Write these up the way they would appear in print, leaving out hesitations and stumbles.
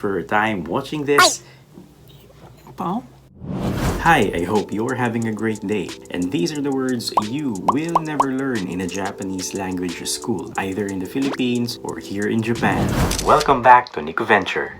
for time watching this. Pao? Hi, I hope you're having a great day. And these are the words you will never learn in a Japanese language school, either in the Philippines or here in Japan. Welcome back to NikkoVenture.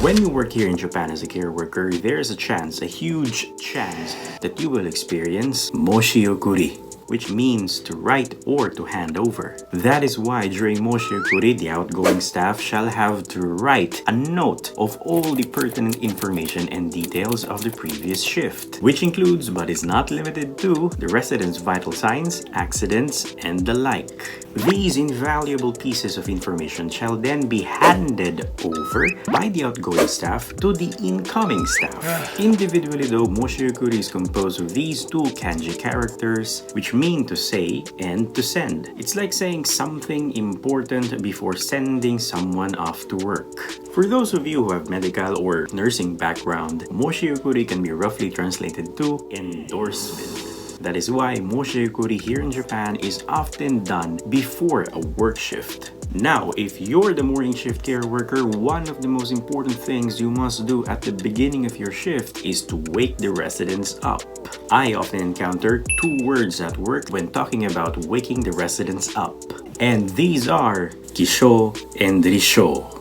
When you work here in Japan as a care worker, there's a huge chance that you will experience moshiokuri, which means to write or to hand over. That is why during moshiokuri, the outgoing staff shall have to write a note of all the pertinent information and details of the previous shift, which includes but is not limited to the residents' vital signs, accidents, and the like. These invaluable pieces of information shall then be handed over by the outgoing staff to the incoming staff. Individually though, moshiokuri is composed of these two kanji characters, which mean to say and to send. It's like saying something important before sending someone off to work. For those of you who have medical or nursing background, moshiokuri can be roughly translated to endorsement. That is why moshiokuri here in Japan is often done before a work shift. Now, if you're the morning shift care worker, one of the most important things you must do at the beginning of your shift is to wake the residents up. I often encounter two words at work when talking about waking the residents up. And these are kisho and risho.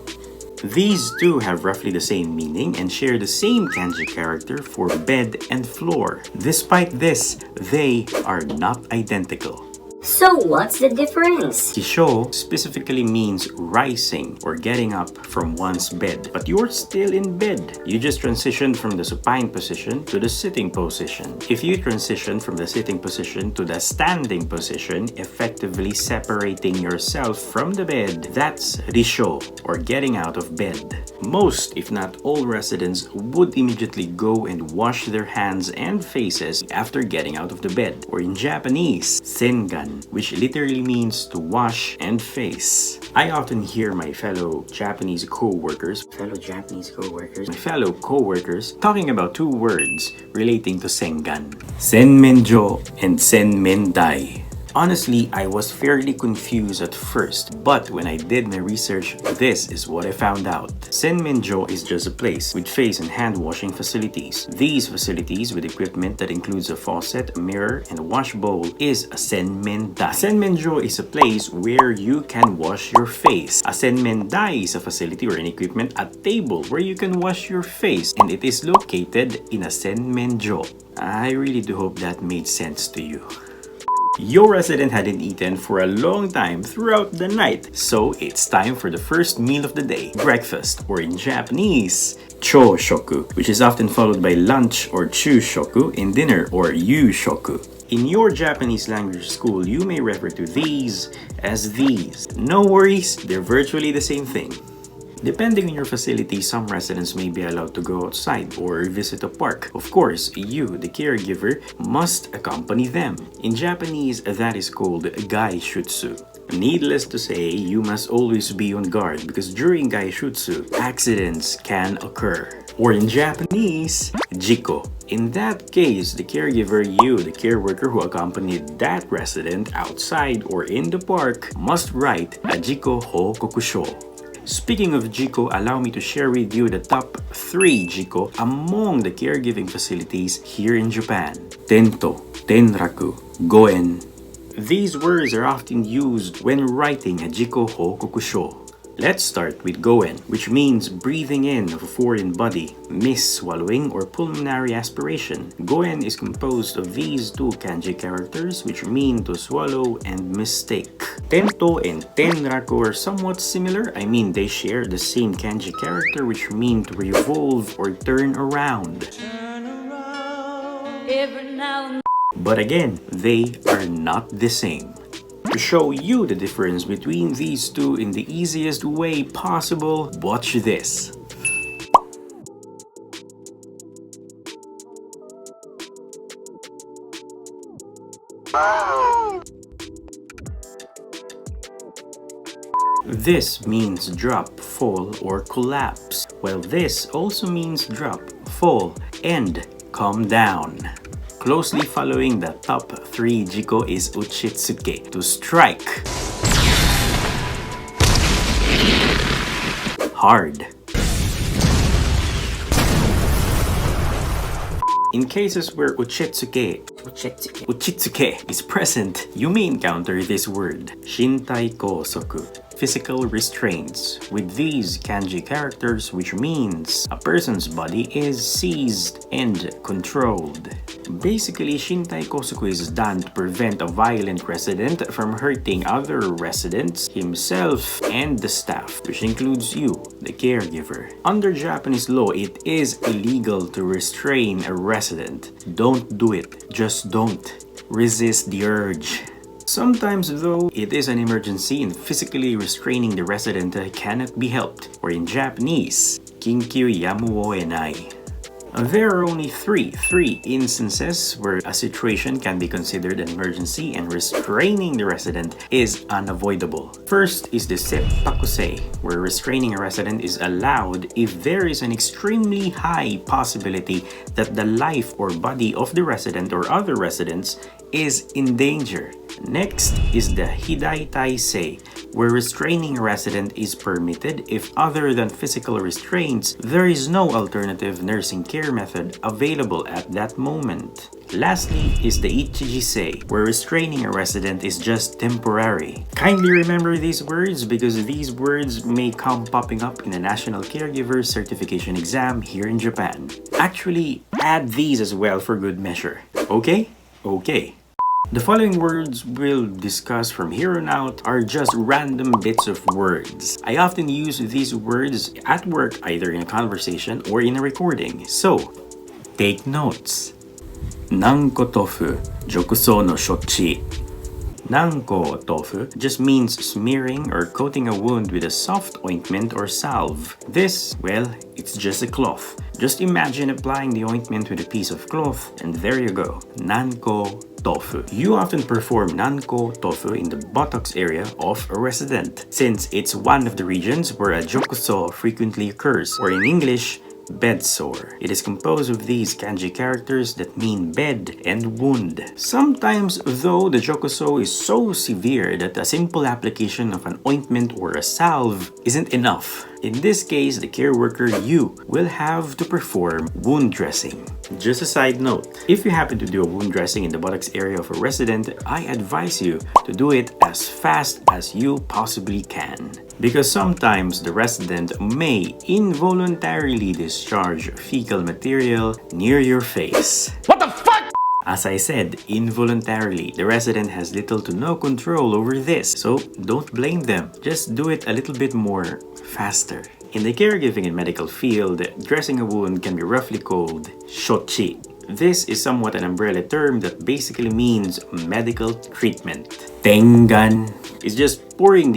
These two have roughly the same meaning and share the same kanji character for bed and floor. Despite this, they are not identical. So what's the difference? Kisho specifically means rising or getting up from one's bed. But you're still in bed. You just transitioned from the supine position to the sitting position. If you transition from the sitting position to the standing position, effectively separating yourself from the bed, that's risho or getting out of bed. Most, if not all residents would immediately go and wash their hands and faces after getting out of the bed. Or in Japanese, sengan, which literally means to wash and face. I often hear my fellow Japanese co-workers talking about two words relating to sengan: senmenjo and senmendai. Honestly, I was fairly confused at first, but when I did my research, this is what I found out. Senmenjo is just a place with face and hand washing facilities. These facilities with equipment that includes a faucet, a mirror, and a wash bowl is a senmendai. Senmenjo is a place where you can wash your face. A senmendai is a facility or an equipment, a table where you can wash your face, and it is located in a senmenjo. I really do hope that made sense to you. Your resident hadn't eaten for a long time throughout the night, so it's time for the first meal of the day, breakfast, or in Japanese, choshoku, which is often followed by lunch or chushoku, and dinner or yushoku. In your Japanese language school, you may refer to these as these. No worries, they're virtually the same thing. Depending on your facility, some residents may be allowed to go outside or visit a park. Of course, you, the caregiver, must accompany them. In Japanese, that is called gaishutsu. Needless to say, you must always be on guard because during gaishutsu, accidents can occur. Or in Japanese, jiko. In that case, the caregiver, you, the care worker who accompanied that resident outside or in the park, must write a jiko hokokusho. Speaking of jiko, allow me to share with you the top 3 jiko among the caregiving facilities here in Japan. Tento, tenraku, goen. These words are often used when writing a jiko hokokusho. Let's start with goen, which means breathing in of a foreign body, swallowing or pulmonary aspiration. Goen is composed of these two kanji characters, which mean to swallow and mistake. Tento and tenraku are somewhat similar. I mean, they share the same kanji character, which mean to revolve or turn around. But again, they are not the same. To show you the difference between these two in the easiest way possible, watch this. This means drop, fall, or collapse, while this also means drop, fall, and come down. Closely following the top 3 jiko is uchitsuke, to strike hard. In cases where uchitsuke is present, you may encounter this word, shintai kosoku, physical restraints, with these kanji characters, which means a person's body is seized and controlled. Basically, shintai kosoku is done to prevent a violent resident from hurting other residents, himself, and the staff, which includes you, the caregiver. Under Japanese law, it is illegal to restrain a resident. Don't do it. Just don't. Resist the urge. Sometimes, though, it is an emergency and physically restraining the resident cannot be helped, or in Japanese, kinkyu yamuo enai. There are only three instances where a situation can be considered an emergency and restraining the resident is unavoidable. First is the seppakusei, where restraining a resident is allowed if there is an extremely high possibility that the life or body of the resident or other residents is in danger. Next is the hidai taisei, where restraining a resident is permitted if other than physical restraints, there is no alternative nursing care method available at that moment. Lastly is the ichijisei, where restraining a resident is just temporary. Kindly remember these words because these words may come popping up in the National Caregiver Certification exam here in Japan. Actually, add these as well for good measure. Okay? Okay. The following words we'll discuss from here on out are just random bits of words. I often use these words at work, either in a conversation or in a recording. So, take notes. Nanko tofu, jokuso no shochi. Nanko tofu just means smearing or coating a wound with a soft ointment or salve. This, well, it's just a cloth. Just imagine applying the ointment with a piece of cloth and there you go. Nanko tofu. You often perform nanko tofu in the buttocks area of a resident, since it's one of the regions where a jokuso frequently occurs, or in English, bed sore. It is composed of these kanji characters that mean bed and wound. Sometimes, though, the jokuso is so severe that a simple application of an ointment or a salve isn't enough. In this case, the care worker, you, will have to perform wound dressing. Just a side note, if you happen to do a wound dressing in the buttocks area of a resident, I advise you to do it as fast as you possibly can. Because sometimes the resident may involuntarily discharge fecal material near your face. What the fuck? As I said, involuntarily, the resident has little to no control over this, so don't blame them. Just do it a little bit more faster. In the caregiving and medical field, dressing a wound can be roughly called shochi. This is somewhat an umbrella term that basically means medical treatment. Tengan is just pouring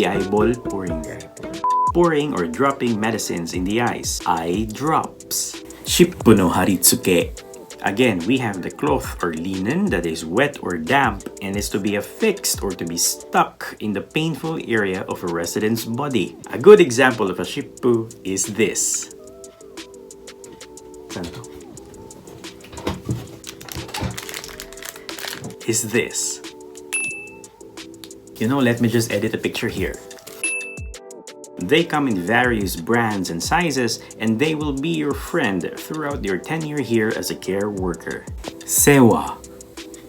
or dropping medicines in the eyes. Eye drops. Shippu no haritsuke. Again, we have the cloth or linen that is wet or damp and is to be affixed or to be stuck in the painful area of a resident's body. A good example of a shippu is this. Let me just edit a picture here. They come in various brands and sizes, and they will be your friend throughout your tenure here as a care worker. Sewa.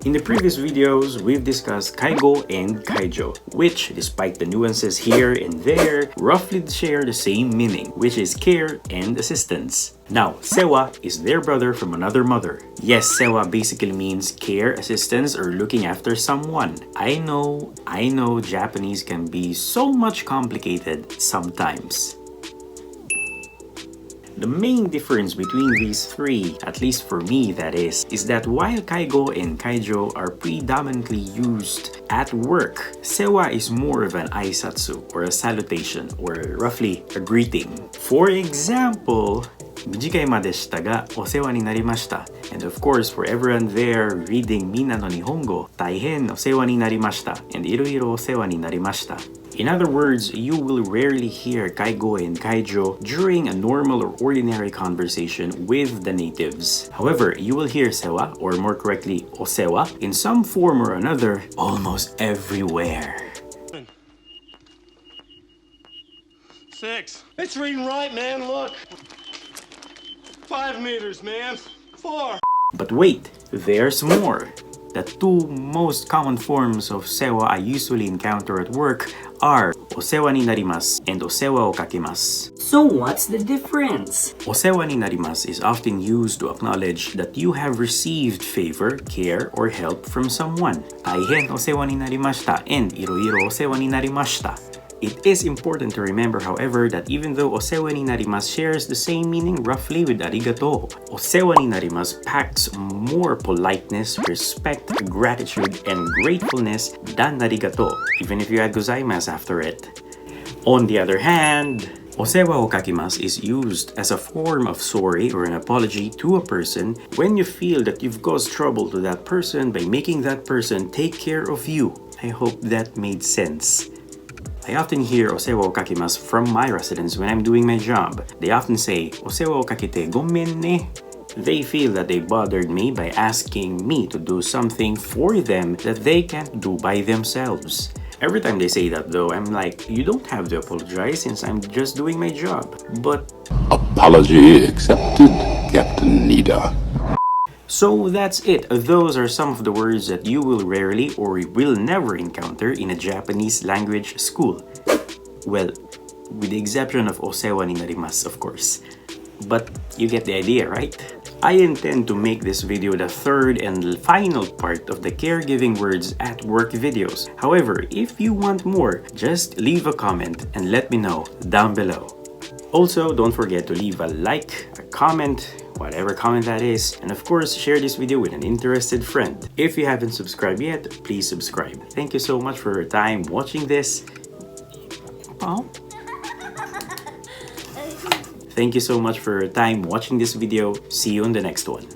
In the previous videos, we've discussed kaigo and kaijo, which, despite the nuances here and there, roughly share the same meaning, which is care and assistance. Now, sewa is their brother from another mother. Yes, sewa basically means care, assistance, or looking after someone. I know, Japanese can be so much complicated sometimes. The main difference between these three, at least for me that is that while kaigo and kaijo are predominantly used at work, sewa is more of an aisatsu or a salutation or roughly a greeting. For example, Mijikai madeshita ga osewa ni narimashita. And of course, for everyone there reading Minna no Nihongo, taihen osewa ni narimashita and iroiro osewa ni narimashita. In other words, you will rarely hear kaigo and kaijo during a normal or ordinary conversation with the natives. However, you will hear sewa, or more correctly, osewa, in some form or another almost everywhere. 6. It's reading right, man. Look. 5 meters, man. 4. But wait, there's more! The two most common forms of sewa I usually encounter at work are osewa ni narimasu and osewa o kakimasu. So what's the difference? Osewa ni narimasu is often used to acknowledge that you have received favor, care, or help from someone. Taihen osewa ni narimashita and iroiro osewa ni narimashita. It is important to remember, however, that even though osewa ni narimasu shares the same meaning roughly with arigato, osewa ni narimasu packs more politeness, respect, gratitude, and gratefulness than arigato, even if you add gozaimasu after it. On the other hand, osewa o kakimasu is used as a form of sorry or an apology to a person when you feel that you've caused trouble to that person by making that person take care of you. I hope that made sense. I often hear osewa o kakimasu from my residents when I'm doing my job. They often say, osewa o kakite gomen ne. They feel that they bothered me by asking me to do something for them that they can't do by themselves. Every time they say that though, I'm like, you don't have to apologize since I'm just doing my job. But apology accepted, Captain Nida. so that's it. Those are some of the words that you will rarely or will never encounter in a Japanese language school. Well, with the exception of osewa ni narimasu, of course. But you get the idea, right? I intend to make this video the third and final part of the caregiving words at work videos. However, if you want more, just leave a comment and let me know down below. Also, don't forget to leave a like, a comment, whatever comment that is, and of course, share this video with an interested friend. If you haven't subscribed yet, please subscribe. Thank you so much for your time watching this. Oh. Thank you so much for your time watching this video. See you in the next one.